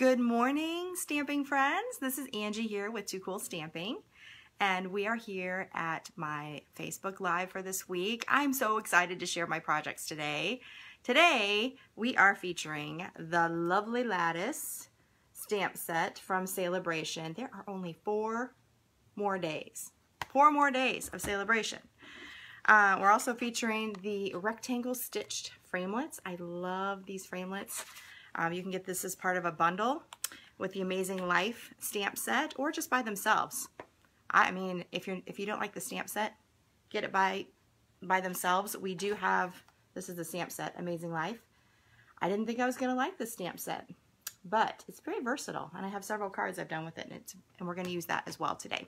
Good morning, stamping friends. This is Angie here with Too Cool Stamping, and we are here at my Facebook Live for this week. I'm so excited to share my projects today. Today, we are featuring the lovely Lattice stamp set from Sale-a-Bration. There are only 4 more days. 4 more days of Sale-a-Bration. We're also featuring the rectangle stitched framelits. I love these framelits. You can get this as part of a bundle with the Amazing Life stamp set, or just by themselves. I mean, if you don't like the stamp set, get it by themselves. We do have, this is the stamp set, Amazing Life. I didn't think I was going to like this stamp set, but it's very versatile, and I have several cards I've done with it, and we're going to use that as well today.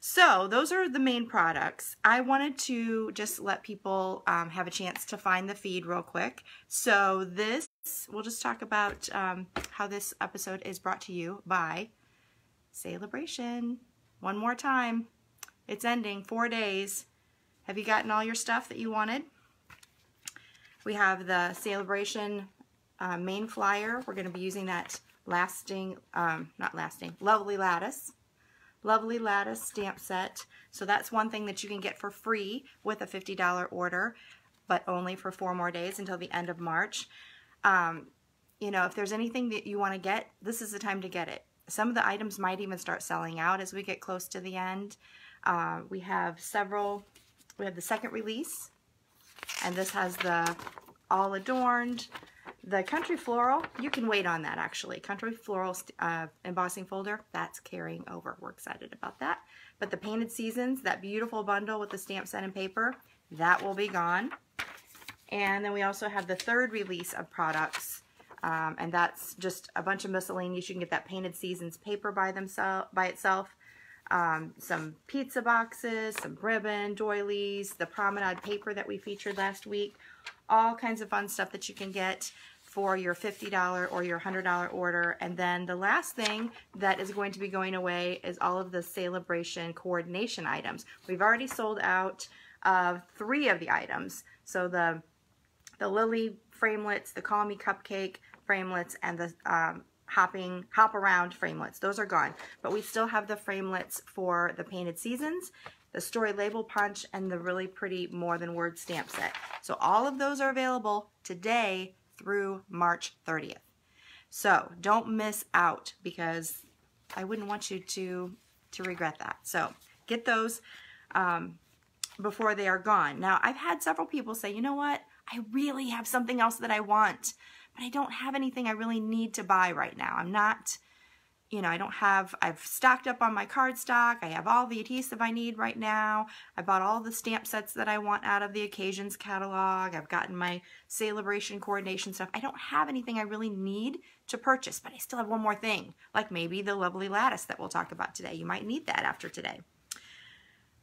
So those are the main products. I wanted to just let people have a chance to find the feed real quick. So this, we'll just talk about how this episode is brought to you by Sale-a-Bration. One more time. It's ending. 4 days. Have you gotten all your stuff that you wanted? We have the Sale-a-Bration main flyer. We're going to be using that Lovely Lattice stamp set. So that's one thing that you can get for free with a $50 order, but only for 4 more days until the end of March. You know, if there's anything that you want to get, this is the time to get it. Some of the items might even start selling out as we get close to the end. We have the second release, and this has the all adorned. The Country Floral, you can wait on that actually. Country Floral embossing folder, that's carrying over. We're excited about that. But the Painted Seasons, that beautiful bundle with the stamp set and paper, that will be gone. And then we also have the third release of products, and that's just a bunch of miscellaneous. You can get that Painted Seasons paper by itself, some pizza boxes, some ribbon, doilies, the Promenade paper that we featured last week. All kinds of fun stuff that you can get for your $50 or your $100 order. And then the last thing that is going to be going away is all of the Sale-a-Bration coordination items. We've already sold out of 3 of the items. So the Lily framelits, the Call Me Cupcake framelits, and the Hop Around framelits. Those are gone. But we still have the framelits for the Painted Seasons, the Story Label Punch, and the really pretty More Than Words stamp set. So all of those are available today through March 30th. So don't miss out, because I wouldn't want you to regret that. So get those before they are gone. Now, I've had several people say, you know what, I really have something else that I want, but I don't have anything I really need to buy right now. I'm not, you know, I've stocked up on my cardstock. I have all the adhesive I need right now. I bought all the stamp sets that I want out of the Occasions catalog. I've gotten my Sale-a-Bration coordination stuff. I don't have anything I really need to purchase, but I still have one more thing, like maybe the lovely Lattice that we'll talk about today. You might need that after today.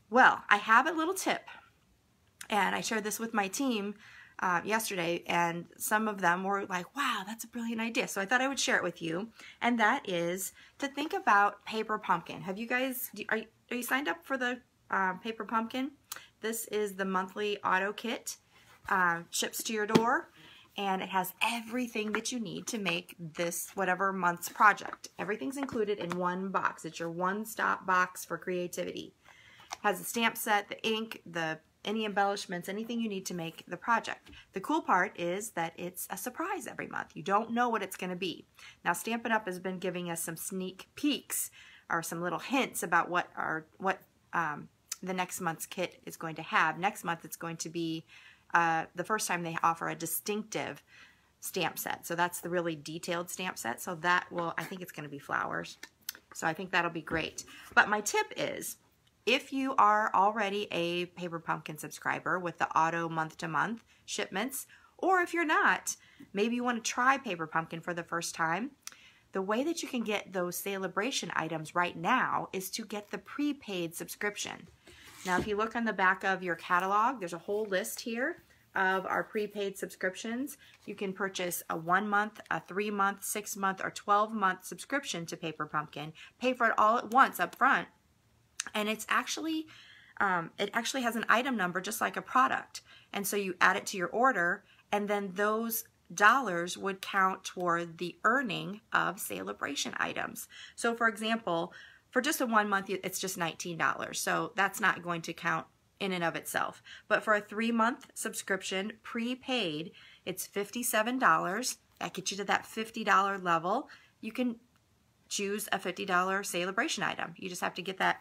Well, I have a little tip, and I shared this with my team yesterday, and some of them were like, wow, that's a brilliant idea. So I thought I would share it with you, and that is to think about Paper Pumpkin. Have you guys, are you signed up for the Paper Pumpkin? This is the monthly auto kit, ships to your door, and it has everything that you need to make this whatever month's project. Everything's included in one box. It's your one-stop box for creativity. It has the stamp set, the ink, any embellishments, anything you need to make the project. The cool part is that it's a surprise every month. You don't know what it's going to be. Now, Stampin' Up has been giving us some sneak peeks or some little hints about what the next month's kit is going to have. Next month, it's going to be the first time they offer a distinctive stamp set. So that's the really detailed stamp set. So that will, I think it's going to be flowers. So I think that'll be great. But my tip is, if you are already a Paper Pumpkin subscriber with the auto month-to-month shipments, or if you're not, maybe you want to try Paper Pumpkin for the first time, the way that you can get those Sale-a-Bration items right now is to get the prepaid subscription. Now, if you look on the back of your catalog, there's a whole list here of our prepaid subscriptions. You can purchase a 1-month, a 3-month, 6-month, or 12-month subscription to Paper Pumpkin, pay for it all at once up front, and it's actually, it actually has an item number just like a product. And so you add it to your order, and then those dollars would count toward the earning of Sale-a-Bration items. So for example, for just a 1 month, it's just $19. So that's not going to count in and of itself. But for a 3-month subscription, prepaid, it's $57. That gets you to that $50 level. You can choose a $50 Sale-a-Bration item. You just have to get that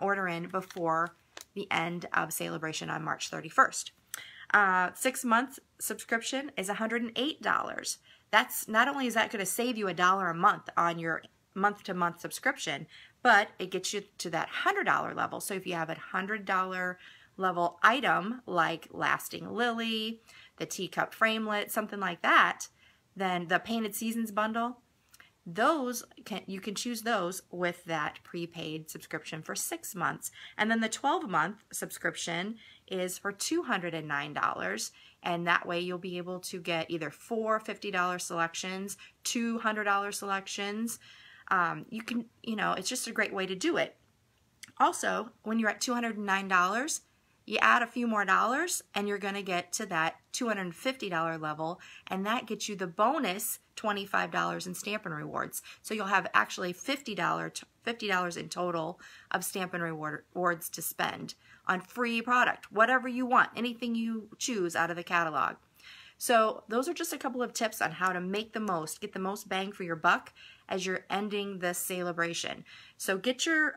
order in before the end of Sale-a-Bration on March 31st. 6-month subscription is $108. That's not only is that going to save you $1 a month on your month-to-month subscription, but it gets you to that $100 level. So if you have a $100 level item like Lasting Lily, the teacup framelit, something like that, then the Painted Seasons bundle, you can choose those with that prepaid subscription for 6 months. And then the 12-month subscription is for $209, and that way you'll be able to get either 4 $50 selections, 2 $100 selections. It's just a great way to do it. Also, when you're at $209, you add a few more dollars and you're going to get to that $250 level, and that gets you the bonus $25 in Stampin' Rewards. So you'll have actually $50 in total of Stampin' Rewards to spend on free product, whatever you want, anything you choose out of the catalog. So those are just a couple of tips on how to make the most, get the most bang for your buck as you're ending this Sale-a-Bration. So get your,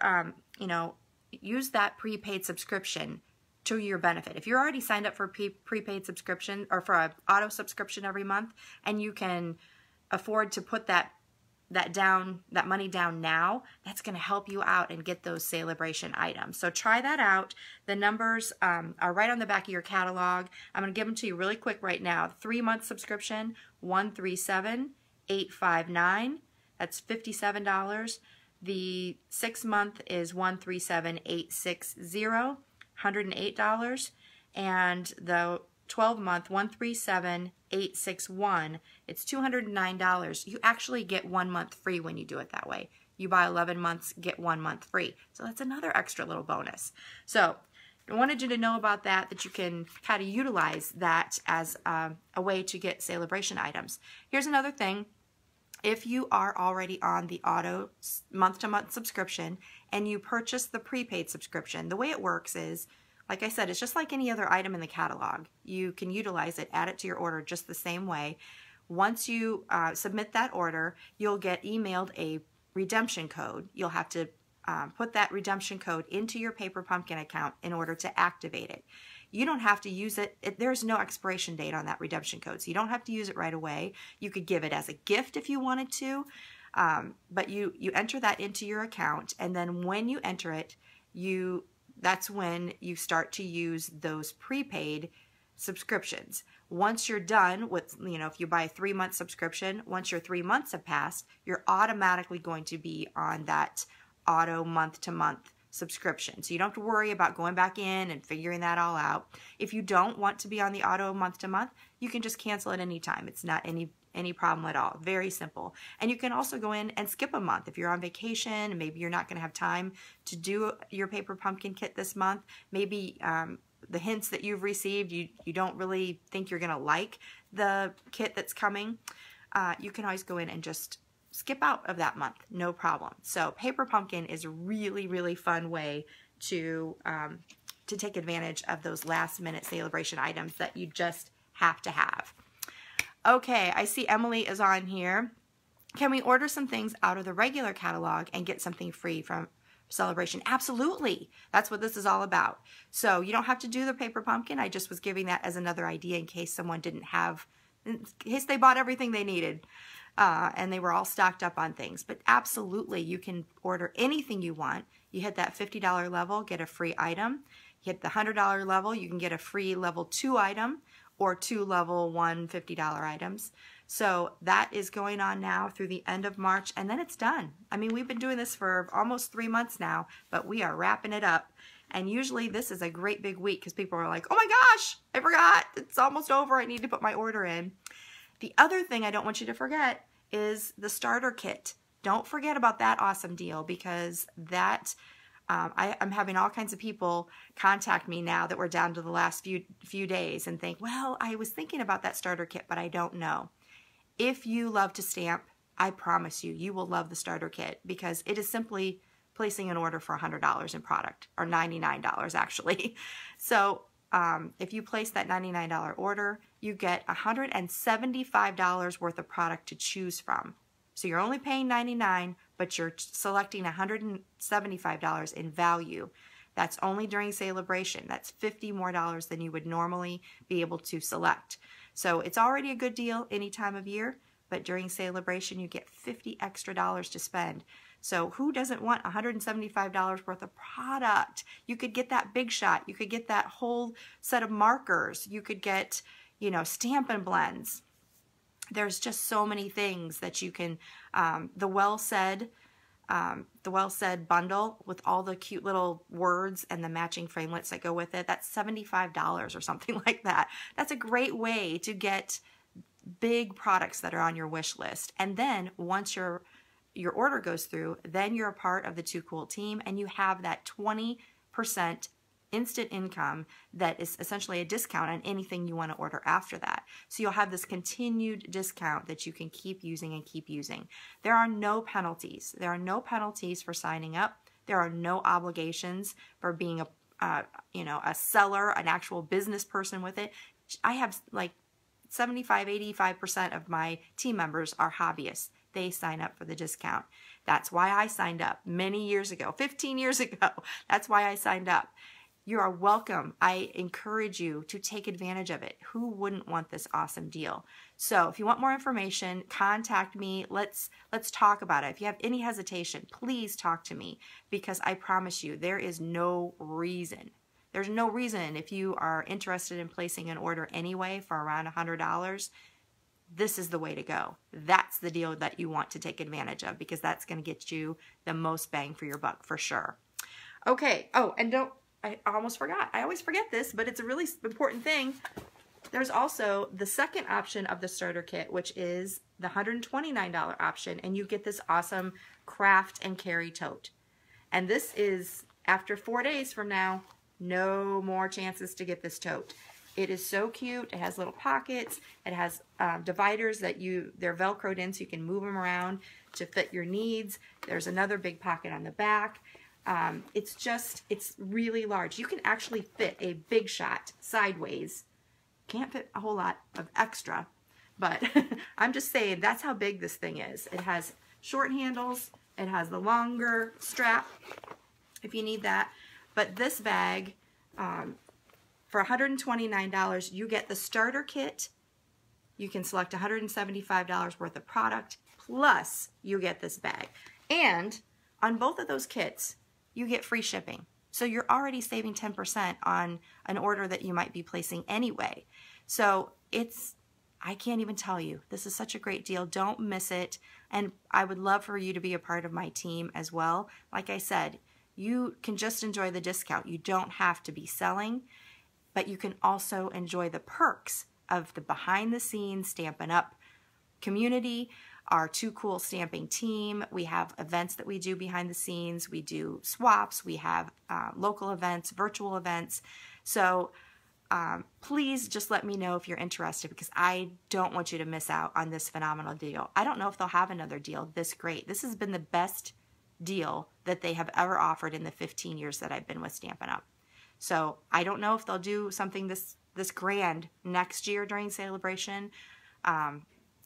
use that prepaid subscription to your benefit. If you're already signed up for a prepaid subscription or for an auto subscription every month, and you can afford to put that money down now, that's going to help you out and get those Sale-a-Bration items. So try that out. The numbers are right on the back of your catalog. I'm going to give them to you really quick right now. 3-month subscription, $137,859. That's $57. The 6-month is $137,860. $108, and the 12-month $137,861. It's $209. You actually get 1 month free when you do it that way. You buy 11 months, get 1 month free. So that's another extra little bonus. So I wanted you to know about that you can kind of utilize that as a way to get Sale-a-Bration items. Here's another thing. If you are already on the auto month-to-month subscription and you purchase the prepaid subscription, the way it works is, like I said, it's just like any other item in the catalog. You can utilize it, add it to your order just the same way. Once you submit that order, you'll get emailed a redemption code. You'll have to put that redemption code into your Paper Pumpkin account in order to activate it. You don't have to use it. There's no expiration date on that redemption code, so you don't have to use it right away. You could give it as a gift if you wanted to, but you enter that into your account, and then when you enter it, that's when you start to use those prepaid subscriptions. Once you're done with, if you buy a 3-month subscription, once your 3 months have passed, you're automatically going to be on that auto month-to-month subscription. So you don't have to worry about going back in and figuring that all out. If you don't want to be on the auto month-to-month, you can just cancel at any time. It's not any problem at all. Very simple. And you can also go in and skip a month. If you're on vacation and maybe you're not going to have time to do your Paper Pumpkin kit this month, maybe the hints that you've received, you don't really think you're going to like the kit that's coming, you can always go in and just skip out of that month, no problem. So Paper Pumpkin is a really, really fun way to take advantage of those last-minute Sale-a-Bration items that you just have to have. Okay, I see Emily is on here. Can we order some things out of the regular catalog and get something free from Sale-a-Bration? Absolutely. That's what this is all about. So you don't have to do the Paper Pumpkin. I just was giving that as another idea in case someone didn't have, in case they bought everything they needed. And they were all stocked up on things. But absolutely, you can order anything you want. You hit that $50 level, get a free item. You hit the $100 level, you can get a free level 2 item or 2 level 1 $50 items. So that is going on now through the end of March, and then it's done. I mean, we've been doing this for almost 3 months now, but we are wrapping it up. And usually this is a great big week because people are like, oh my gosh, I forgot. It's almost over. I need to put my order in. The other thing I don't want you to forget is the starter kit. Don't forget about that awesome deal because that I'm having all kinds of people contact me now that we're down to the last few days and think, well, I was thinking about that starter kit, but I don't know. If you love to stamp, I promise you, you will love the starter kit because it is simply placing an order for $100 in product, or $99 actually. So if you place that $99 order, you get $175 worth of product to choose from. So you're only paying $99, but you're selecting $175 in value. That's only during Sale-a-Bration. That's $50 more than you would normally be able to select. So it's already a good deal any time of year, but during Sale-a-Bration you get $50 extra to spend. So who doesn't want $175 worth of product? You could get that big shot. You could get that whole set of markers. You could get, you know, Stampin Blends. There's just so many things that you can, the Well Said bundle with all the cute little words and the matching framelits that go with it, that's $75 or something like that. That's a great way to get big products that are on your wish list. And then once your order goes through, then you're a part of the Too Cool team and you have that 20% instant income that is essentially a discount on anything you want to order after that. So you'll have this continued discount that you can keep using and keep using. There are no penalties. There are no penalties for signing up. There are no obligations for being a seller, an actual business person with it. I have like 75–85% of my team members are hobbyists. They sign up for the discount. That's why I signed up many years ago, 15 years ago. That's why I signed up. You are welcome. I encourage you to take advantage of it. Who wouldn't want this awesome deal? So if you want more information, contact me. Let's talk about it. If you have any hesitation, please talk to me because I promise you there is no reason. There's no reason if you are interested in placing an order anyway for around $100, this is the way to go. That's the deal that you want to take advantage of because that's going to get you the most bang for your buck for sure. Okay. Oh, and I almost forgot. I always forget this, but it's a really important thing. There's also the second option of the starter kit, which is the $129 option, and you get this awesome craft and carry tote. And this is, after 4 days from now, no more chances to get this tote. It is so cute. It has little pockets. It has dividers that they're Velcroed in so you can move them around to fit your needs. There's another big pocket on the back. It's really large. You can actually fit a big shot sideways. Can't fit a whole lot of extra, but I'm just saying that's how big this thing is. It has short handles. It has the longer strap if you need that. But this bag, for $129, you get the starter kit. You can select $175 worth of product, plus you get this bag. And on both of those kits, you get free shipping. So you're already saving 10% on an order that you might be placing anyway. So I can't even tell you, this is such a great deal. Don't miss it. And I would love for you to be a part of my team as well. Like I said, you can just enjoy the discount. You don't have to be selling, but you can also enjoy the perks of the behind the scenes Stampin' Up community, our Too Cool stamping team. We have events that we do behind the scenes. We do swaps. We have local events, virtual events. So please just let me know if you're interested because I don't want you to miss out on this phenomenal deal. I don't know if they'll have another deal this great. This has been the best deal that they have ever offered in the 15 years that I've been with Stampin' Up. So I don't know if they'll do something this grand next year during Sale-a-Bration.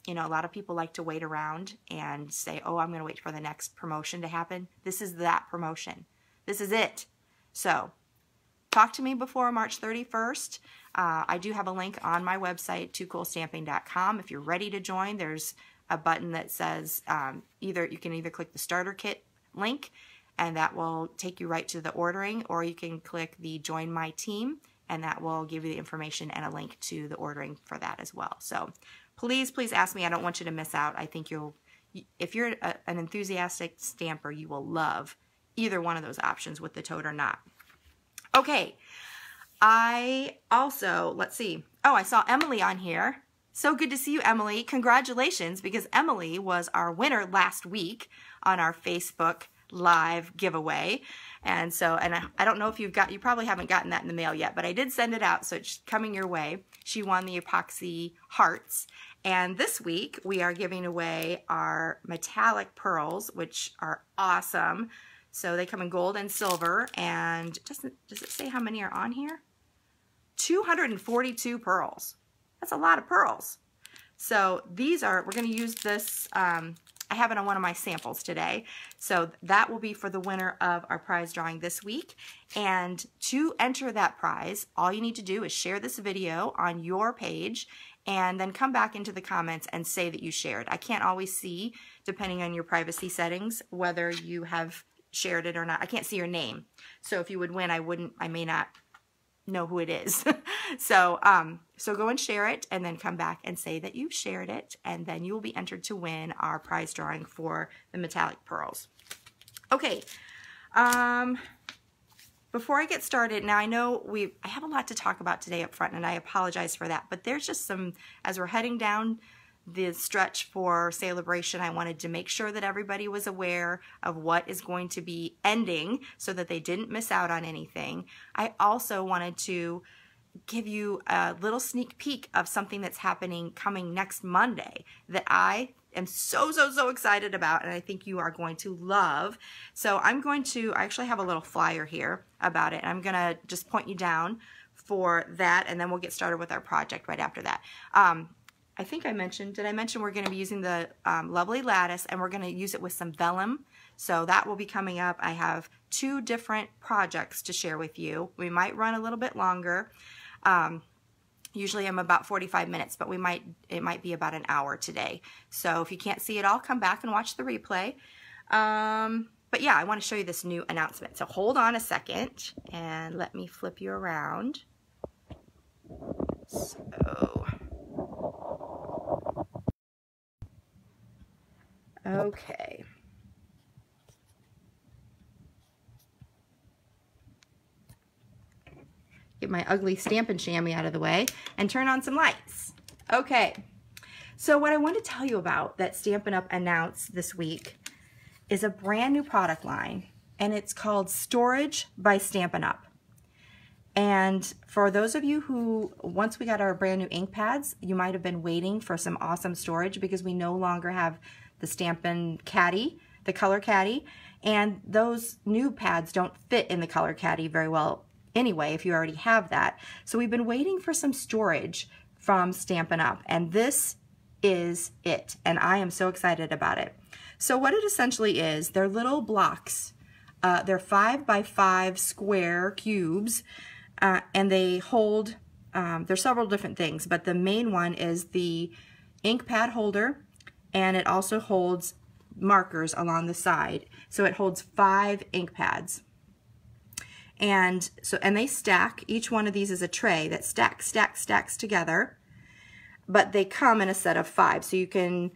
You know, a lot of people like to wait around and say, oh, I'm going to wait for the next promotion to happen. This is that promotion. This is it. So talk to me before March 31st. I do have a link on my website, toocoolstamping.com. If you're ready to join, there's a button that says you can either click the starter kit link, and that will take you right to the ordering, or you can click the join my team, and that will give you the information and a link to the ordering for that as well. So please, please ask me. I don't want you to miss out. I think if you're an enthusiastic stamper, you will love either one of those options with the tote or not. Okay, I also, let's see. Oh, I saw Emily on here. So good to see you, Emily. Congratulations, because Emily was our winner last week on our Facebook live giveaway. And so, and I don't know if you probably haven't gotten that in the mail yet, but I did send it out, so it's coming your way. She won the epoxy hearts. And this week we are giving away our metallic pearls, which are awesome. So they come in gold and silver. And does it say how many are on here? 242 pearls. That's a lot of pearls. So these are, we're going to use this, I have it on one of my samples today. So that will be for the winner of our prize drawing this week. And to enter that prize, all you need to do is share this video on your page and then come back into the comments and say that you shared. I can't always see, depending on your privacy settings, whether you have shared it or not. I can't see your name. So if you would win, I may not know who it is. So go and share it and then come back and say that you shared it, and then you will be entered to win our prize drawing for the metallic pearls. Okay, before I get started, now I know I have a lot to talk about today up front, and I apologize for that, but there's just some, as we're heading down the stretch for Sale-a-Bration, I wanted to make sure that everybody was aware of what is going to be ending so that they didn't miss out on anything. I also wanted to give you a little sneak peek of something that's coming next Monday that I am so excited about, and I think you are going to love. So I actually have a little flyer here about it, and I'm gonna just point you down for that, and then we'll get started with our project right after that. I think did I mention we're going to be using the lovely Lattice, and we're going to use it with some vellum. So that will be coming up. I have 2 different projects to share with you. We might run a little bit longer. Usually I'm about 45 minutes, but it might be about an hour today. So if you can't see it all, come back and watch the replay. But yeah, I want to show you this new announcement. So hold on a second and let me flip you around. So, okay. Get my ugly Stampin' Chamois out of the way and turn on some lights. Okay, so what I want to tell you about that Stampin' Up! Announced this week is a brand new product line, and it's called Storage by Stampin' Up! And for those of you who, once we got our brand new ink pads, you might have been waiting for some awesome storage because we no longer have the Stampin' Caddy, the color caddy, and those new pads don't fit in the color caddy very well anyway if you already have that. So we've been waiting for some storage from Stampin' Up! And this is it, and I am so excited about it. So what it essentially is, they're little blocks. They're 5 by 5 square cubes, and they hold, there's several different things, but the main one is the ink pad holder, and it also holds markers along the side. So it holds 5 ink pads. And they stack. Each one of these is a tray that stacks together, but they come in a set of 5. So you can,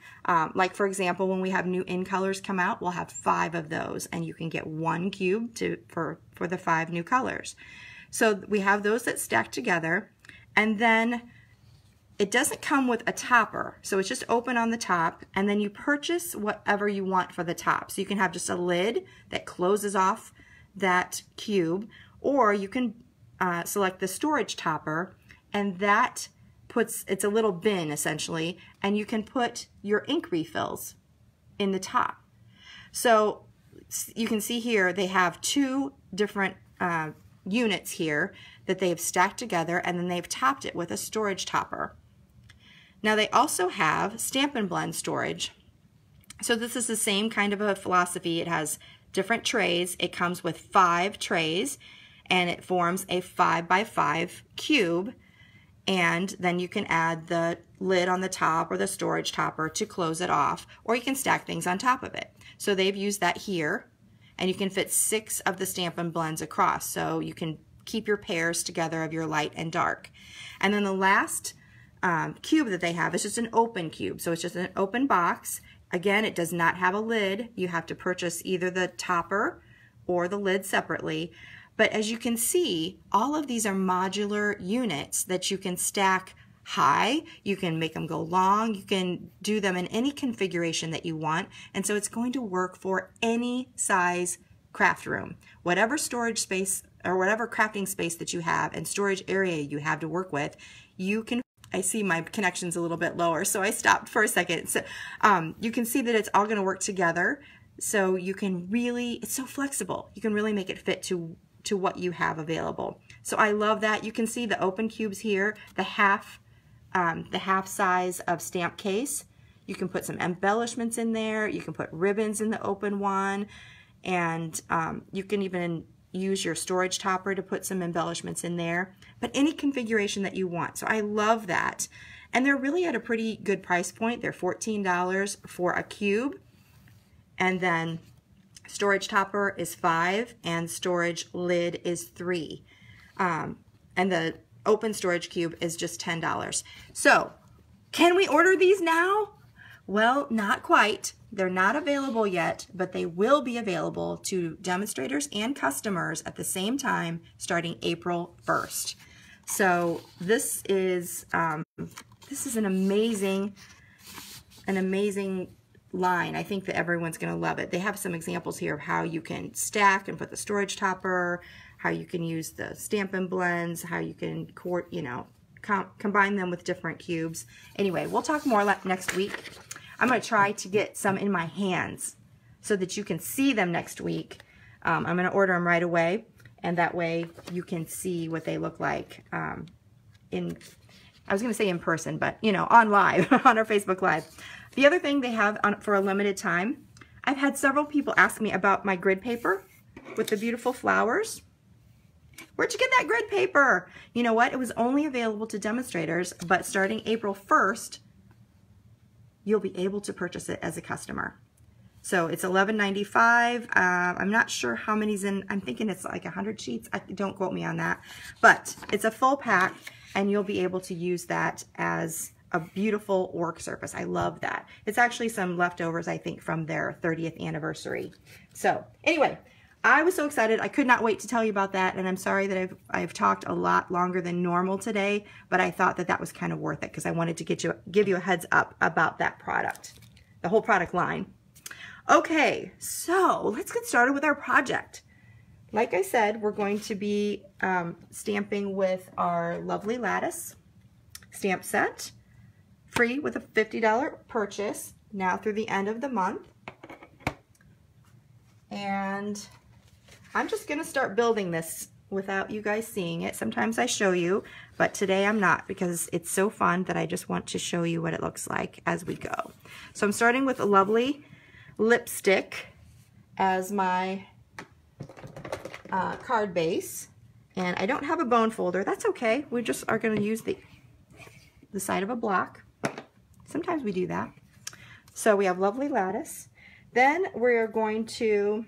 like for example, when we have new in colors come out, we'll have 5 of those, and you can get 1 cube for the 5 new colors. So we have those that stack together, and then it doesn't come with a topper, so it's just open on the top, and then you purchase whatever you want for the top. So you can have just a lid that closes off that cube, or you can select the storage topper, and that it's a little bin essentially, and you can put your ink refills in the top. So you can see here they have 2 different units here that they've stacked together, and then they've topped it with a storage topper. Now they also have Stampin' Blend storage. So this is the same kind of a philosophy. It has different trays. It comes with 5 trays, and it forms a 5 by 5 cube, and then you can add the lid on the top or the storage topper to close it off, or you can stack things on top of it. So they've used that here, and you can fit 6 of the Stampin' Blends across, so you can keep your pairs together of your light and dark. And then the last cube that they have is just an open cube, so it's just an open box. Again, it does not have a lid. You have to purchase either the topper or the lid separately. But as you can see, all of these are modular units that you can stack high, you can make them go long, you can do them in any configuration that you want, and so it's going to work for any size craft room. Whatever storage space or whatever crafting space that you have and storage area you have to work with, you can, I see my connection's a little bit lower, so I stopped for a second. So you can see that it's all going to work together, so you can really, it's so flexible. You can really make it fit to what you have available. So I love that. You can see the open cubes here, the half size of stamp case. You can put some embellishments in there. You can put ribbons in the open one, and you can even use your storage topper to put some embellishments in there, but any configuration that you want. So I love that. And they're really at a pretty good price point. They're $14 for a cube, and then storage topper is $5 and storage lid is $3. And the open storage cube is just $10. So can we order these now? Well, not quite. They're not available yet, but they will be available to demonstrators and customers at the same time starting April 1st. So this is an amazing line. I think that everyone's going to love it. They have some examples here of how you can stack and put the storage topper, how you can use the Stampin Blends, how you can combine them with different cubes. Anyway, we'll talk more next week. I'm going to try to get some in my hands so that you can see them next week. I'm going to order them right away, and that way you can see what they look like I was going to say in person, but on live, on our Facebook Live. The other thing they have for a limited time, I've had several people ask me about my grid paper with the beautiful flowers. Where'd you get that grid paper? You know what? It was only available to demonstrators, but starting April 1st, you'll be able to purchase it as a customer. So it's $11.95. I'm not sure how many's in. I'm thinking it's like 100 sheets. Don't quote me on that. But it's a full pack, and you'll be able to use that as a beautiful work surface. I love that. It's actually some leftovers, I think, from their 30th anniversary. So anyway, I was so excited. I could not wait to tell you about that, and I'm sorry that I've talked a lot longer than normal today, but I thought that was kind of worth it because I wanted to give you a heads up about that product, the whole product line. Okay, so let's get started with our project. Like I said, we're going to be stamping with our lovely Lattice stamp set, free with a $50 purchase now through the end of the month. And I'm just going to start building this without you guys seeing it. Sometimes I show you, but today I'm not because it's so fun that I just want to show you what it looks like as we go. So I'm starting with a lovely lipstick as my card base, and I don't have a bone folder. That's okay. We just are going to use the side of a block. Sometimes we do that. So we have lovely Lattice. Then we're going to,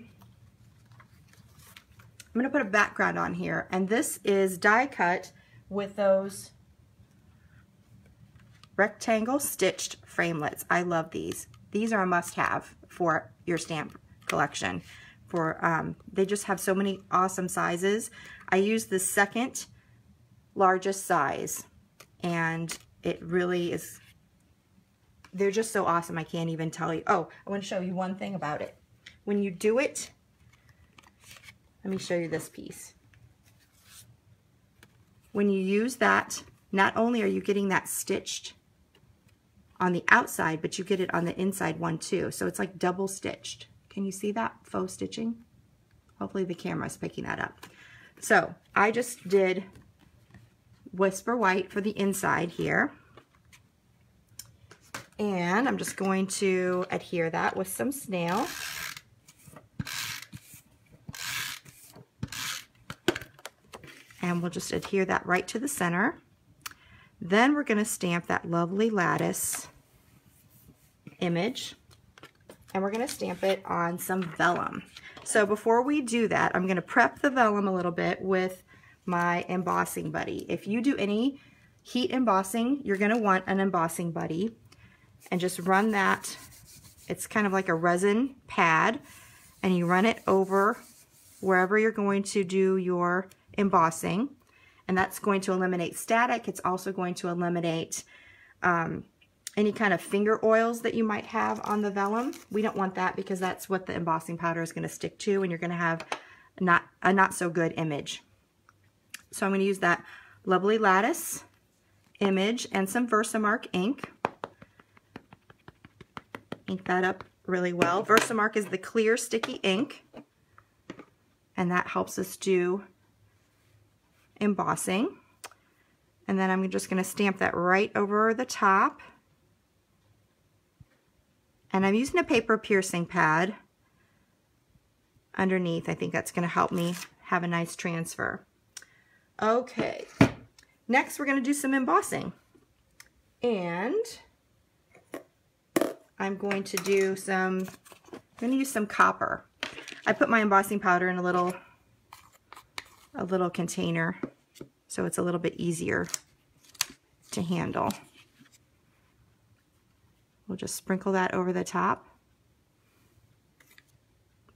I'm going to put a background on here, and this is die cut with those rectangle stitched framelits. I love these. These are a must-have for your stamp collection. They just have so many awesome sizes. I use the second largest size, and it really is, they're just so awesome. I can't even tell you. Oh, I want to show you one thing about it. When you do it, let me show you this piece. When you use that, not only are you getting that stitched on the outside, but you get it on the inside one too. So it's like double stitched. Can you see that faux stitching? Hopefully the camera's picking that up. So I just did Whisper White for the inside here. And I'm just going to adhere that with some snail. And we'll just adhere that right to the center. Then we're going to stamp that lovely Lattice image, and we're going to stamp it on some vellum. So before we do that, I'm going to prep the vellum a little bit with my embossing buddy. If you do any heat embossing, you're going to want an embossing buddy, and just run that. It's kind of like a resin pad, and you run it over wherever you're going to do your embossing, and that's going to eliminate static. It's also going to eliminate any kind of finger oils that you might have on the vellum. We don't want that because that's what the embossing powder is going to stick to, and you're going to have a not so good image. So I'm going to use that lovely Lattice image and some Versamark ink. Ink that up really well. Versamark is the clear sticky ink, and that helps us do embossing. And then I'm just going to stamp that right over the top. And I'm using a paper piercing pad underneath. I think that's going to help me have a nice transfer. Okay, next we're going to do some embossing. And I'm going to use some copper. I put my embossing powder in a little container so it's a little bit easier to handle. We'll just sprinkle that over the top.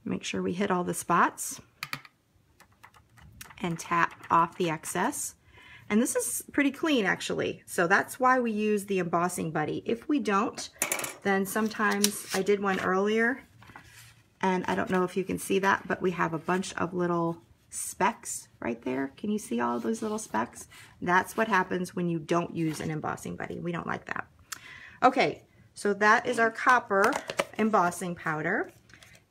Make sure we hit all the spots and tap off the excess. And this is pretty clean actually, so that's why we use the embossing buddy. If we don't, then sometimes, I did one earlier, and I don't know if you can see that, but we have a bunch of little specks right there. Can you see all those little specks? That's what happens when you don't use an embossing buddy. We don't like that. Okay, so that is our copper embossing powder.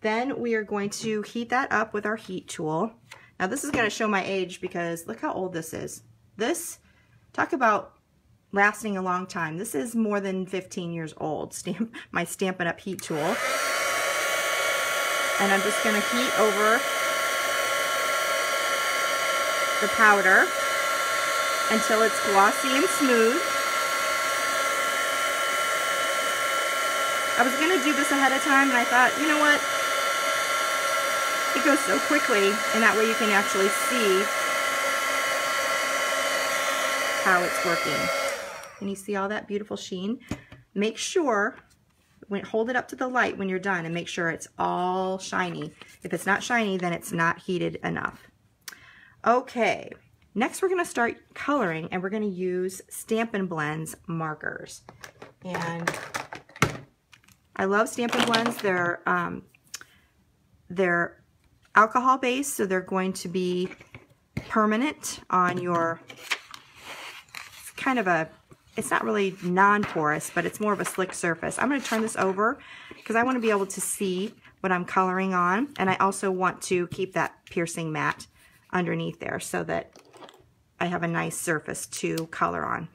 Then we are going to heat that up with our heat tool. Now this is going to show my age because look how old this is. This, talk about lasting a long time. This is more than 15 years old, my Stampin' Up heat tool. And I'm just going to heat over the powder until it's glossy and smooth. I was going to do this ahead of time, and I thought, you know what? It goes so quickly, and that way you can actually see how it's working. Can you see all that beautiful sheen? Make sure, hold it up to the light when you're done and make sure it's all shiny. If it's not shiny, then it's not heated enough. Okay, next we're going to start coloring, and we're going to use Stampin Blends Markers. And I love Stampin Blends. They're alcohol based, so they're going to be permanent on your, it's kind of a, it's not really non-porous, but it's more of a slick surface. I'm going to turn this over because I want to be able to see what I'm coloring on, and I also want to keep that piercing mat underneath there so that I have a nice surface to color on.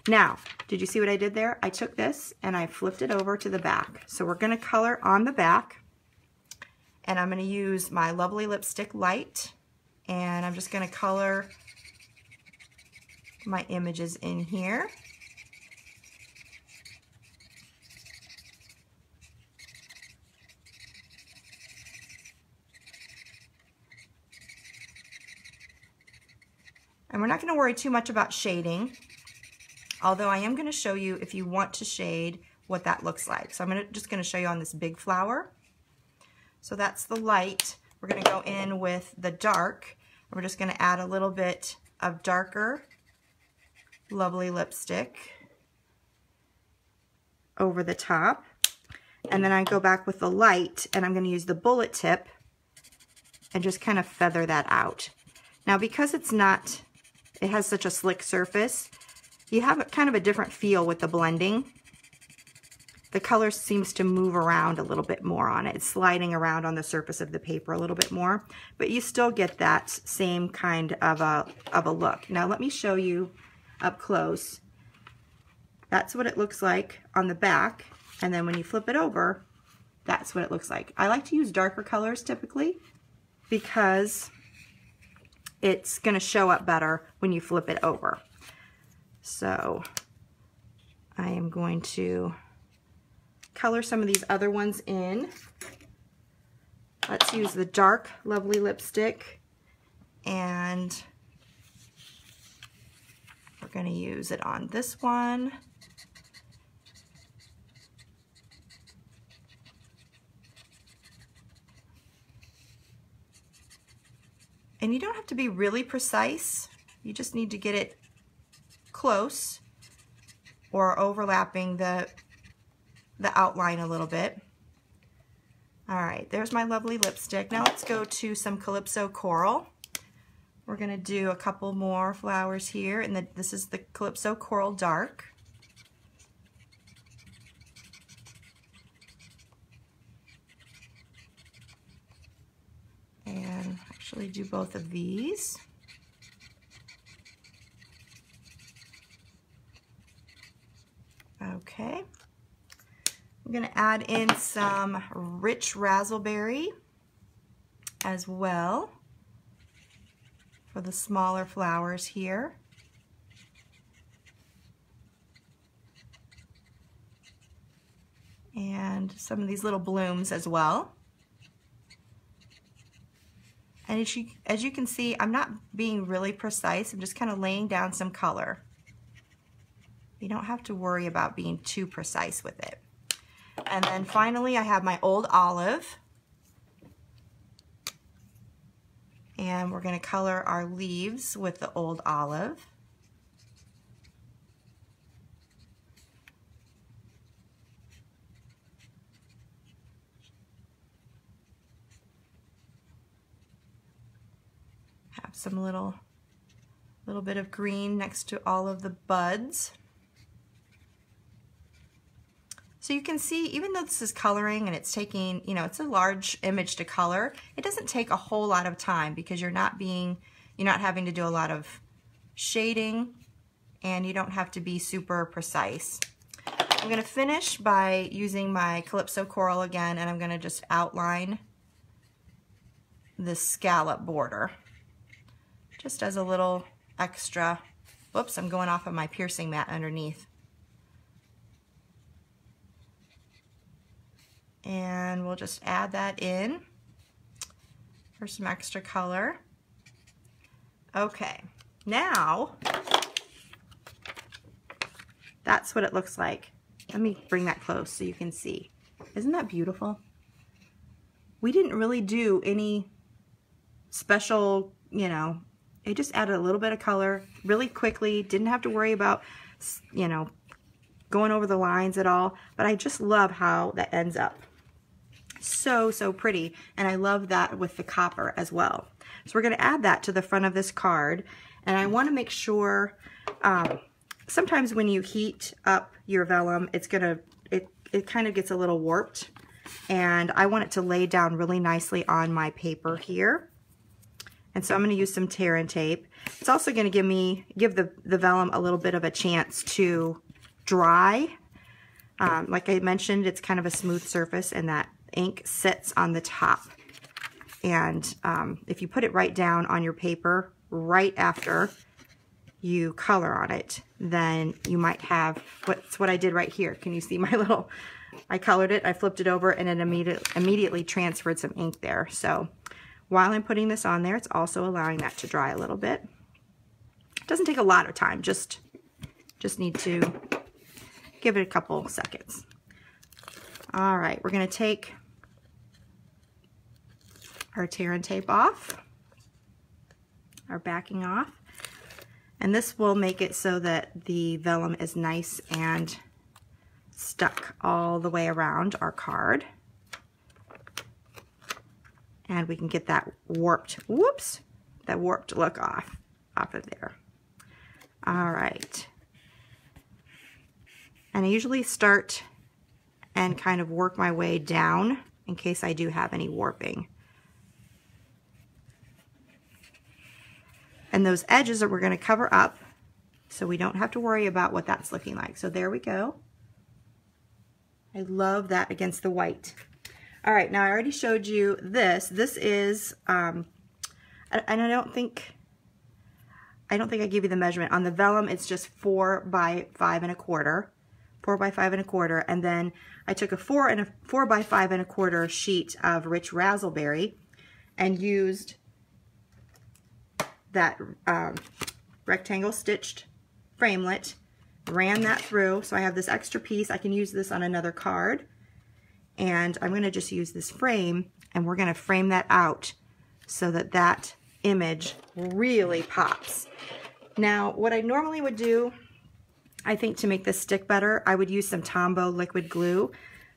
Now, did you see what I did there? I took this and I flipped it over to the back. So we're going to color on the back, and I'm going to use my lovely lipstick light, and I'm just going to color my images in here. And we're not going to worry too much about shading, although I am going to show you if you want to shade what that looks like. So I'm just going to show you on this big flower. So that's the light. We're going to go in with the dark, and we're just going to add a little bit of darker, lovely lipstick over the top. And then I go back with the light, and I'm going to use the bullet tip and just kind of feather that out. Now, because it has such a slick surface, you have kind of a different feel with the blending. The color seems to move around a little bit more on it. It's sliding around on the surface of the paper a little bit more, but you still get that same kind of a look. Now let me show you up close. That's what it looks like on the back, and then when you flip it over, that's what it looks like. I like to use darker colors typically because it's going to show up better when you flip it over. So I am going to color some of these other ones in. Let's use the dark, lovely lipstick, and we're going to use it on this one. And you don't have to be really precise You just need to get it close or overlapping the outline a little bit. All right, there's my lovely lipstick. Now let's go to some Calypso Coral. We're gonna do a couple more flowers here, and this is the Calypso Coral Dark. And actually do both of these. Okay. I'm going to add in some rich raspberry as well for the smaller flowers here. And some of these little blooms as well. And as you can see, I'm not being really precise. I'm just kind of laying down some color. You don't have to worry about being too precise with it. And then finally, I have my Old Olive. And we're going to color our leaves with the Old Olive. Have some little bit of green next to all of the buds. So you can see, even though this is coloring and it's taking, you know, it's a large image to color, it doesn't take a whole lot of time because you're not having to do a lot of shading, and you don't have to be super precise. I'm going to finish by using my Calypso Coral again, and I'm going to just outline this scallop border just as a little extra. Whoops, I'm going off of my piercing mat underneath. And we'll just add that in for some extra color. Okay, now that's what it looks like. Let me bring that close so you can see. Isn't that beautiful? We didn't really do any special, you know, it just added a little bit of color really quickly. Didn't have to worry about, you know, going over the lines at all. But I just love how that ends up. So pretty, and I love that with the copper as well. So we're going to add that to the front of this card, and I want to make sure, sometimes when you heat up your vellum, it kind of gets a little warped, and I want it to lay down really nicely on my paper here. And so I'm going to use some tear and tape. It's also going to give the vellum a little bit of a chance to dry. Like I mentioned, it's kind of a smooth surface, and that ink sits on the top. And if you put it right down on your paper right after you color on it, then you might have what I did right here. Can you see my little, I colored it, I flipped it over, and it immediately transferred some ink there. So while I'm putting this on there, it's also allowing that to dry a little bit. It doesn't take a lot of time, just need to give it a couple seconds. All right, we're going to take our tear and tape off, our backing off, and this will make it so that the vellum is nice and stuck all the way around our card. And we can get that warped, whoops, that warped look off of there. All right. And I usually start and kind of work my way down in case I do have any warping. And those edges that we're going to cover up so we don't have to worry about what that's looking like. So there we go. I love that against the white. All right, now I already showed you this. This is, and I don't think I gave you the measurement. On the vellum, it's just 4 by 5 1/4. 4 by 5 1/4, and then I took a 4 by 5 1/4 sheet of rich raspberry and used that rectangle stitched framelit, ran that through, so I have this extra piece. I can use this on another card, and I'm going to just use this frame, and we're going to frame that out so that that image really pops. Now, what I normally would do, I think to make this stick better, I would use some Tombow liquid glue,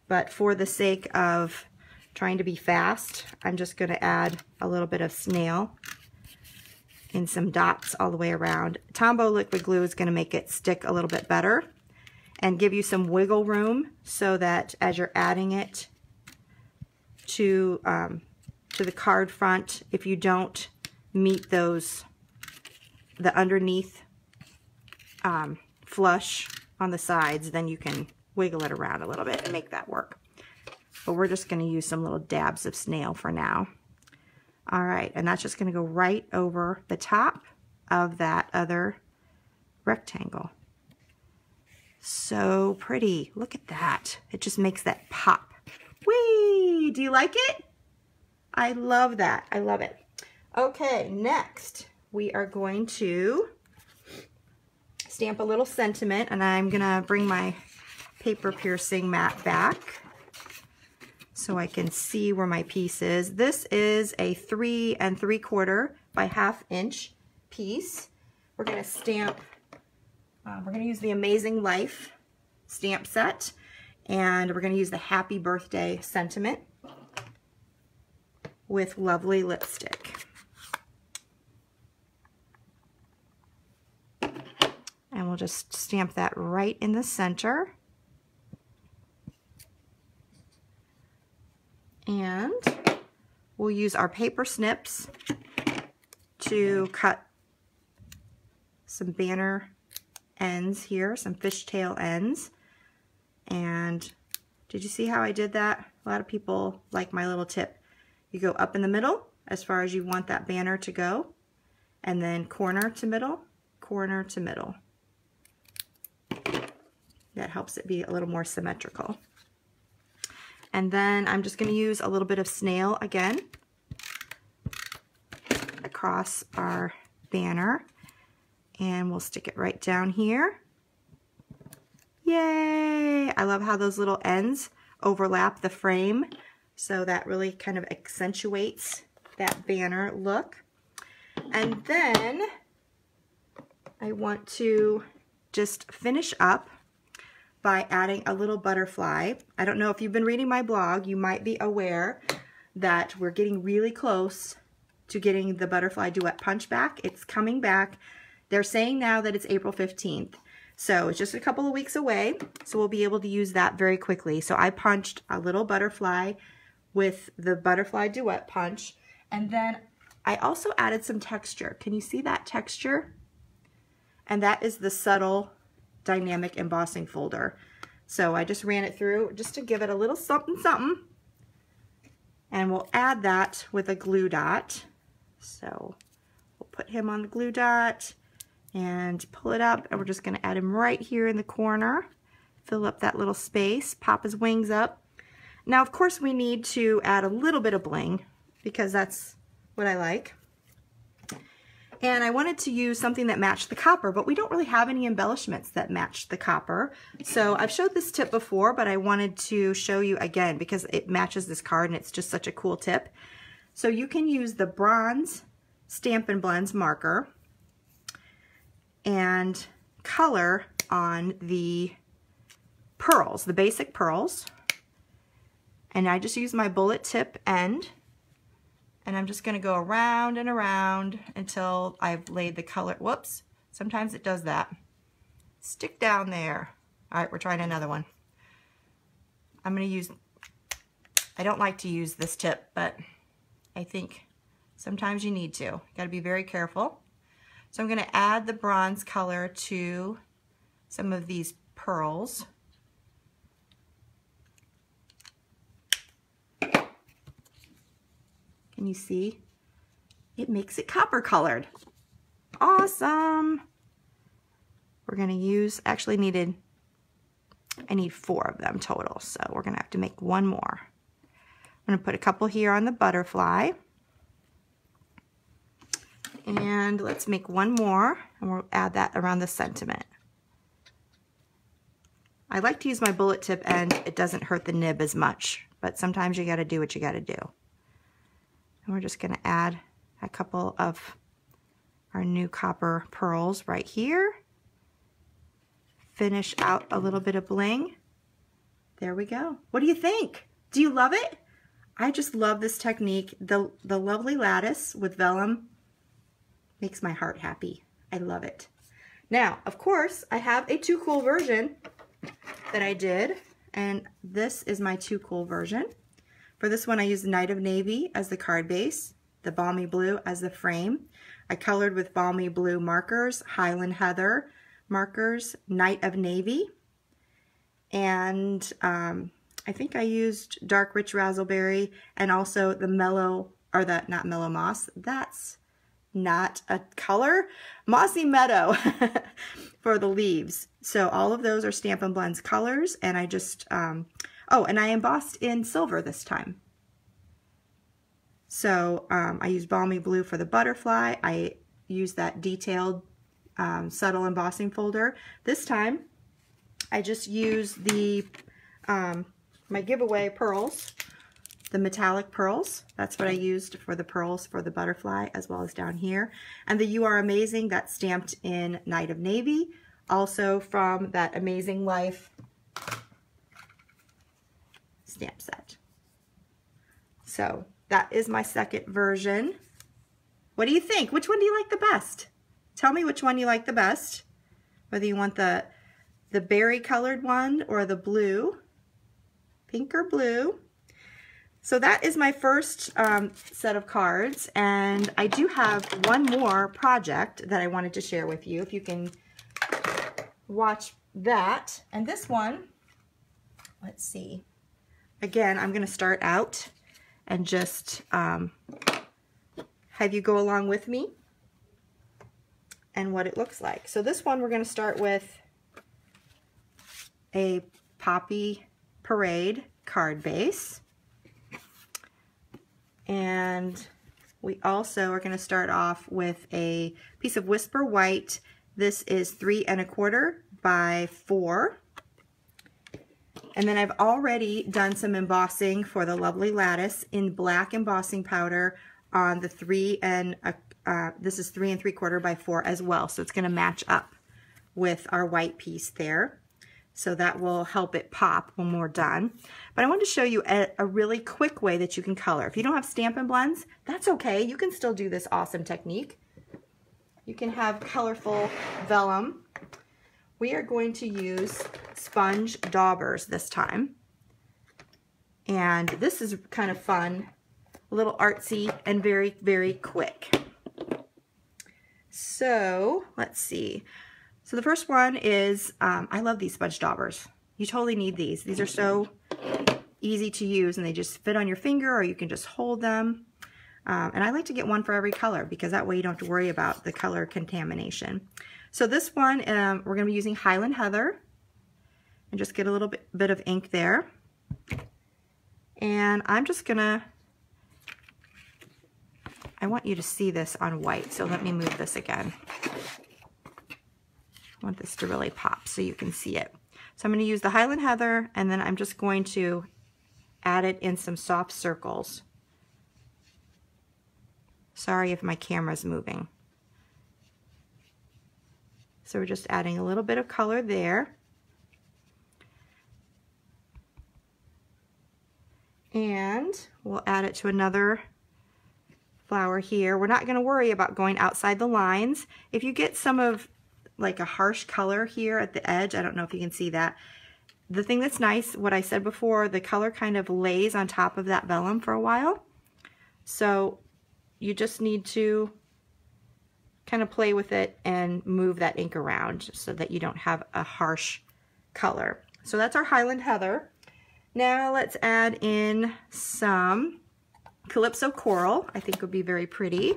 but for the sake of trying to be fast, I'm just going to add a little bit of snail and some dots all the way around. Tombow liquid glue is going to make it stick a little bit better and give you some wiggle room so that as you're adding it to the card front, if you don't meet the underneath flush on the sides, then you can wiggle it around a little bit and make that work. But we're just going to use some little dabs of snail for now. All right, and that's just going to go right over the top of that other rectangle. So pretty. Look at that. It just makes that pop. Whee! Do you like it? I love that. I love it. Okay, next we are going to stamp a little sentiment, and I'm going to bring my paper piercing mat back so I can see where my piece is. This is a 3 3/4 by 1/2 inch piece. We're going to stamp, we're going to use the Amazing Life stamp set, and we're going to use the Happy Birthday sentiment with Lovely lipstick. And we'll just stamp that right in the center. And we'll use our paper snips to cut some banner ends here, some fishtail ends. And did you see how I did that? A lot of people like my little tip. You go up in the middle as far as you want that banner to go, and then corner to middle, corner to middle. That helps it be a little more symmetrical. And then I'm just going to use a little bit of snail again across our banner, and we'll stick it right down here. Yay! I love how those little ends overlap the frame, so that really kind of accentuates that banner look. And then I want to just finish up by adding a little butterfly. I don't know if you've been reading my blog, you might be aware that we're getting really close to getting the butterfly duet punch back. It's coming back. They're saying now that it's April 15th. So it's just a couple of weeks away, so we'll be able to use that very quickly. So I punched a little butterfly with the butterfly duet punch, and then I also added some texture. Can you see that texture? And that is the subtle dynamic embossing folder. So I just ran it through just to give it a little something something, and we'll add that with a glue dot. So we'll put him on the glue dot and pull it up, and we're just going to add him right here in the corner, fill up that little space, pop his wings up. Now of course we need to add a little bit of bling because that's what I like. And I wanted to use something that matched the copper, but we don't really have any embellishments that match the copper. So I've showed this tip before, but I wanted to show you again because it matches this card and it's just such a cool tip. So you can use the bronze Stampin Blends marker and color on the pearls, the basic pearls. And I just use my bullet tip end, and I'm just going to go around and around until I've laid the color. Whoops, sometimes it does that. Stick down there. All right, we're trying another one. I'm going to use, I don't like to use this tip, but I think sometimes you need to. Got to be very careful. So I'm going to add the bronze color to some of these pearls. Can you see? It makes it copper colored. Awesome. We're going to use, actually I need 4 of them total, so we're going to have to make 1 more. I'm going to put a couple here on the butterfly. And let's make 1 more, and we'll add that around the sentiment. I like to use my bullet tip end. It doesn't hurt the nib as much, but sometimes you got to do what you got to do. And we're just going to add a couple of our new copper pearls right here. Finish out a little bit of bling. There we go. What do you think? Do you love it? I just love this technique. The lovely lattice with vellum makes my heart happy. I love it. Now, of course, I have a Too Cool version that I did, and this is my Too Cool version. For this one, I used Night of Navy as the card base, the Balmy Blue as the frame. I colored with Balmy Blue markers, Highland Heather markers, Night of Navy, and I think I used Dark Rich Razzleberry and also the Mellow, or the, not Mellow Moss, that's not a color, Mossy Meadow for the leaves. So all of those are Stampin' Blends colors, and I just, oh, and I embossed in silver this time. So I used Balmy Blue for the butterfly. I used that detailed subtle embossing folder. This time I just used the my giveaway pearls, the metallic pearls. That's what I used for the pearls for the butterfly, as well as down here. And the You Are Amazing, that's stamped in Night of Navy, also from that Amazing Life stamp set. So that is my second version. What do you think? Which one do you like the best? Tell me which one you like the best, whether you want the berry colored one or the blue, pink or blue. So that is my first set of cards, and I do have one more project that I wanted to share with you, if you can watch that. And this one, let's see, again, I'm going to start out and just have you go along with me and what it looks like. So this one, we're going to start with a Poppy Parade card base. And we also are going to start off with a piece of Whisper White. This is 3 1/4 by 4. And then I've already done some embossing for the lovely lattice in black embossing powder on the 3 this is 3 3/4 by 4 as well. So it's going to match up with our white piece there. So that will help it pop when we're done. But I wanted to show you a really quick way that you can color. If you don't have Stampin' Blends, that's okay. You can still do this awesome technique. You can have colorful vellum. We are going to use sponge daubers this time. And this is kind of fun, a little artsy, and very, very quick. So let's see. So the first one is, I love these sponge daubers. You totally need these. These are so easy to use, and they just fit on your finger, or you can just hold them. And I like to get one for every color, because that way you don't have to worry about the color contamination. So this one, we're going to be using Highland Heather, and just get a little bit of ink there. And I'm just going to, I want you to see this on white, so let me move this again. I want this to really pop so you can see it. So I'm going to use the Highland Heather, and then I'm just going to add it in some soft circles. Sorry if my camera's moving. So we're just adding a little bit of color there. And we'll add it to another flower here. We're not going to worry about going outside the lines. If you get some of like a harsh color here at the edge, I don't know if you can see that. The thing that's nice, what I said before, the color kind of lays on top of that vellum for a while. So you just need to kind of play with it and move that ink around so that you don't have a harsh color. So that's our Highland Heather. Now let's add in some Calypso Coral. I think would be very pretty.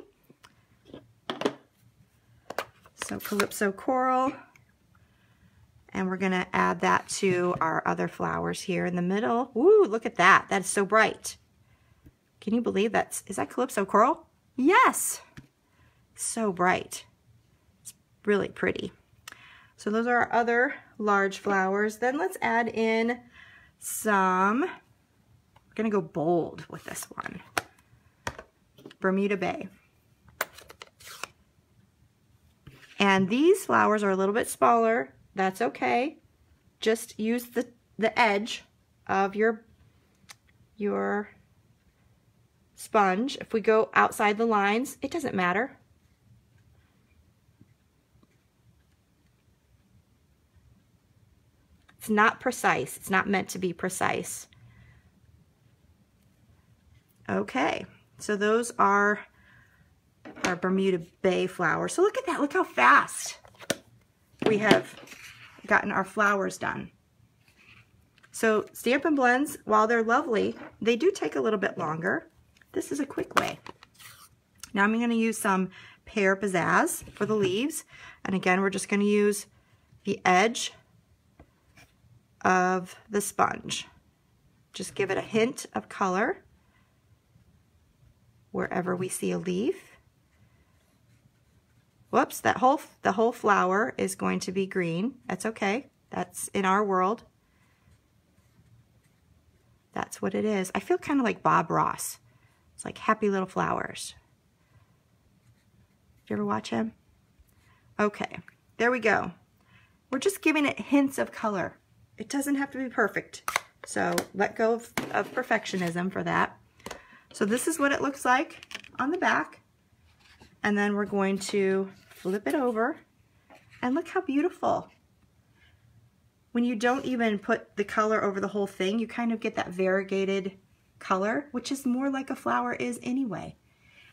So Calypso Coral, and we're going to add that to our other flowers here in the middle. Ooh, look at that. That is so bright. Can you believe that? Is that Calypso Coral? Yes. So bright. It's really pretty. So those are our other large flowers. Then let's add in some, we're going to go bold with this one. Bermuda Bay. And these flowers are a little bit smaller. That's okay. Just use the edge of your sponge. If we go outside the lines, it doesn't matter. It's not precise. It's not meant to be precise. Okay, so those are our Bermuda Bay flowers. So look at that. Look how fast we have gotten our flowers done. So Stampin' Blends, while they're lovely, they do take a little bit longer. This is a quick way. Now I'm going to use some Pear Pizzazz for the leaves. And again, we're just going to use the edge of the sponge. Just give it a hint of color wherever we see a leaf. Whoops, the whole flower is going to be green. That's okay. That's in our world. That's what it is. I feel kind of like Bob Ross. It's like happy little flowers. Did you ever watch him? Okay, there we go. We're just giving it hints of color. It doesn't have to be perfect. So let go of perfectionism for that. So this is what it looks like on the back. And then we're going to flip it over. And look how beautiful. When you don't even put the color over the whole thing, you kind of get that variegated color, which is more like a flower is anyway.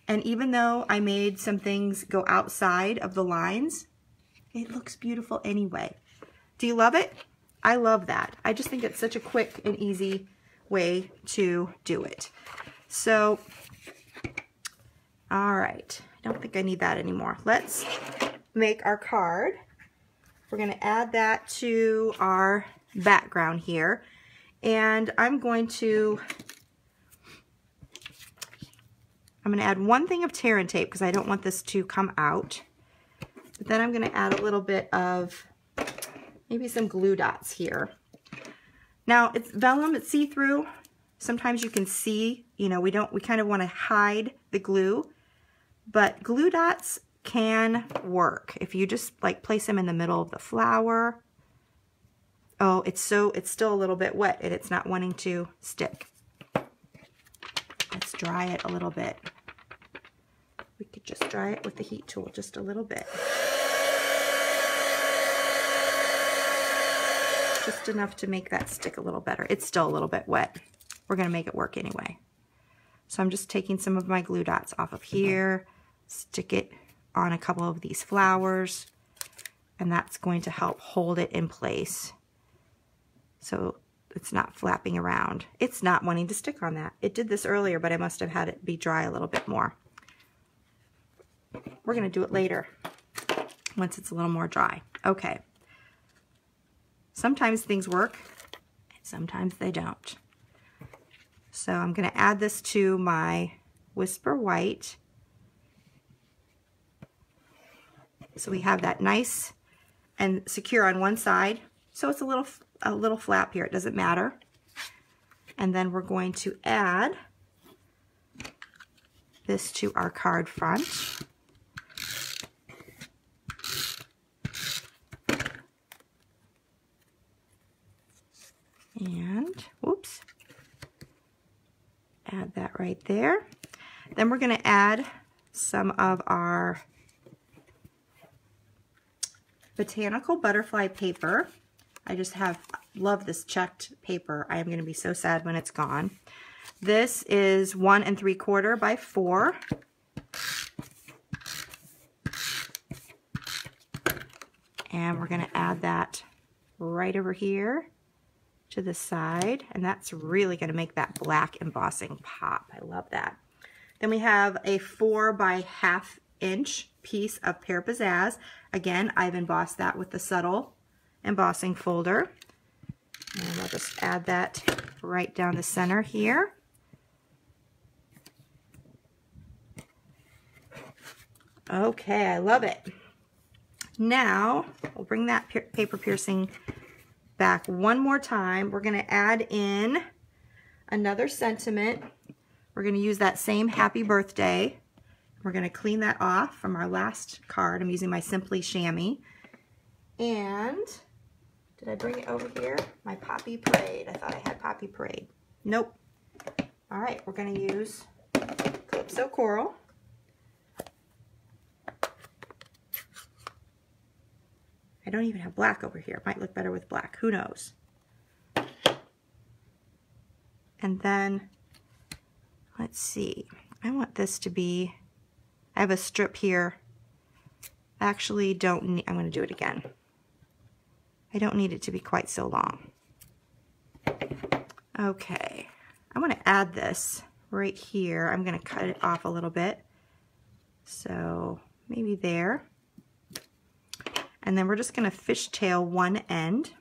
And even though I made some things go outside of the lines, it looks beautiful anyway. Do you love it? I love that. I just think it's such a quick and easy way to do it. So, all right. I don't think I need that anymore. Let's make our card. We're going to add that to our background here. And I'm going to add one thing of tear and tape because I don't want this to come out. But then I'm going to add a little bit of maybe some glue dots here. Now it's vellum, it's see-through. Sometimes you can see, you know, we kind of want to hide the glue, but glue dots can work if you just like place them in the middle of the flower. Oh, it's still a little bit wet and it's not wanting to stick. Let's dry it a little bit. We could just dry it with the heat tool just a little bit. Just enough to make that stick a little better. It's still a little bit wet. We're going to make it work anyway. So I'm just taking some of my glue dots off of here, stick it on a couple of these flowers, and that's going to help hold it in place so it's not flapping around. It's not wanting to stick on that. It did this earlier, but I must have had it be dry a little bit more. We're going to do it later once it's a little more dry. Okay. Sometimes things work, and sometimes they don't. So I'm going to add this to my Whisper White. So we have that nice and secure on one side. So it's a little flap here. It doesn't matter. And then we're going to add this to our card front. And, whoops, add that right there. Then we're going to add some of our botanical butterfly paper. I just love this checked paper. I am going to be so sad when it's gone. This is 1 3/4 by 4. And we're going to add that right over here to the side, and that's really going to make that black embossing pop. I love that. Then we have a 4 by 1/2 inch piece of Pear Pizzazz. Again, I've embossed that with the subtle embossing folder. And I'll just add that right down the center here. Okay, I love it. Now, we'll bring that paper piercing back one more time. We're going to add in another sentiment. We're going to use that same happy birthday. We're going to clean that off from our last card. I'm using my Simply Chamois. And did I bring it over here? My Poppy Parade. I thought I had Poppy Parade. Nope. All right, we're going to use Calypso Coral. I don't even have black over here. It might look better with black. Who knows? And then, let's see. I want this to be, I have a strip here. I actually don't need, I'm going to do it again. I don't need it to be quite so long. Okay. I want to add this right here. I'm going to cut it off a little bit. So maybe there. And then we're just going to fishtail one end.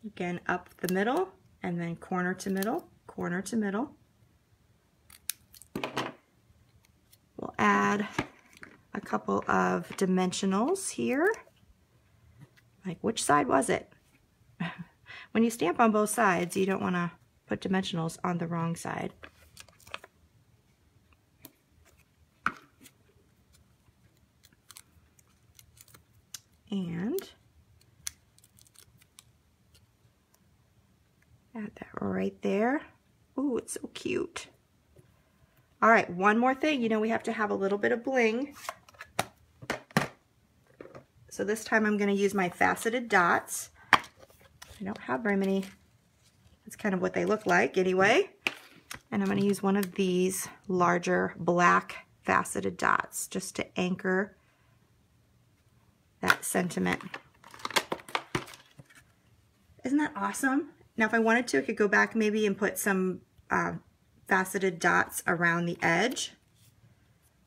Again, up the middle, and then corner to middle, corner to middle. We'll add a couple of dimensionals here. Like, which side was it? When you stamp on both sides, you don't want to put dimensionals on the wrong side. And add that right there. Ooh, it's so cute. All right, one more thing. You know, we have to have a little bit of bling. So this time I'm going to use my Faceted Dots. I don't have very many. That's kind of what they look like anyway. And I'm going to use one of these larger black Faceted Dots just to anchor that sentiment. Isn't that awesome? Now if I wanted to, I could go back maybe and put some faceted dots around the edge.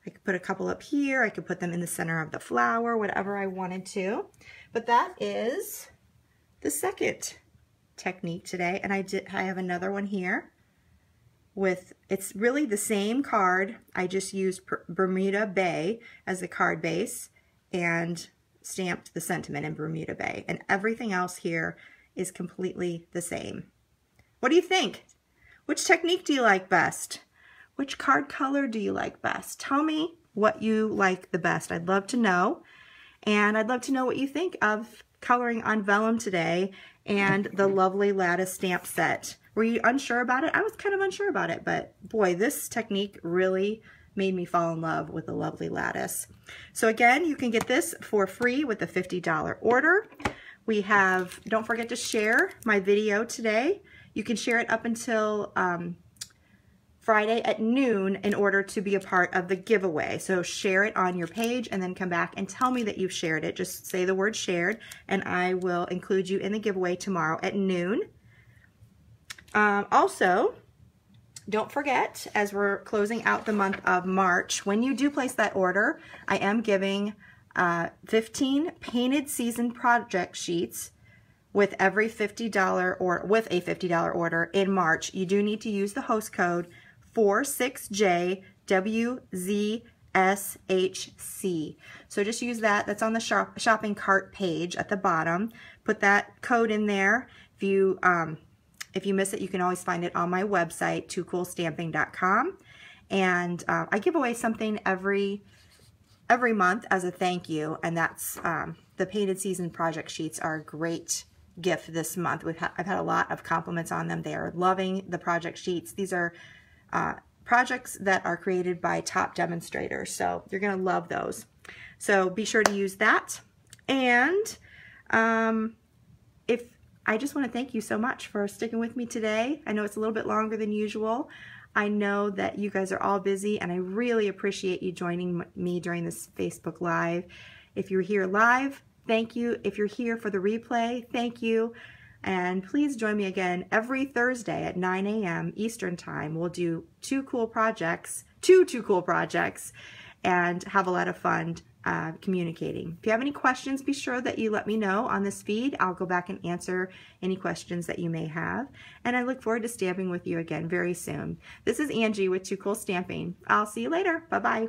I could put a couple up here. I could put them in the center of the flower, whatever I wanted to. But that is the second technique today. And I have another one here with, it's really the same card. I just used Bermuda Bay as the card base and stamped the sentiment in Bermuda Bay, and everything else here is completely the same. What do you think? Which technique do you like best? Which card color do you like best? Tell me what you like the best. I'd love to know, and I'd love to know what you think of coloring on vellum today and the lovely Lattice stamp set. Were you unsure about it? I was kind of unsure about it, but boy, this technique really made me fall in love with the lovely Lattice. So again, you can get this for free with a $50 order. We have, don't forget to share my video today. You can share it up until Friday at noon in order to be a part of the giveaway. So share it on your page and then come back and tell me that you've shared it. Just say the word shared and I will include you in the giveaway tomorrow at noon. Also, don't forget, as we're closing out the month of March, when you do place that order, I am giving 15 painted season project sheets with every $50 or with a $50 order in March. You do need to use the host code 46JWZSHC. So just use that. That's on the shopping cart page at the bottom. Put that code in there. If you miss it, you can always find it on my website, toocoolstamping.com. And I give away something every month as a thank you, and that's the painted season project sheets are a great gift this month. I've had a lot of compliments on them. They are loving the project sheets. These are projects that are created by top demonstrators, so you're going to love those. So be sure to use that. And I just want to thank you so much for sticking with me today. I know it's a little bit longer than usual. I know that you guys are all busy, and I really appreciate you joining me during this Facebook Live. If you're here live, thank you. If you're here for the replay, thank you. And please join me again every Thursday at 9 a.m. Eastern Time. We'll do two cool projects, and have a lot of fun communicating. If you have any questions, be sure that you let me know on this feed. I'll go back and answer any questions that you may have. And I look forward to stamping with you again very soon. This is Angie with Too Cool Stamping. I'll see you later. Bye-bye.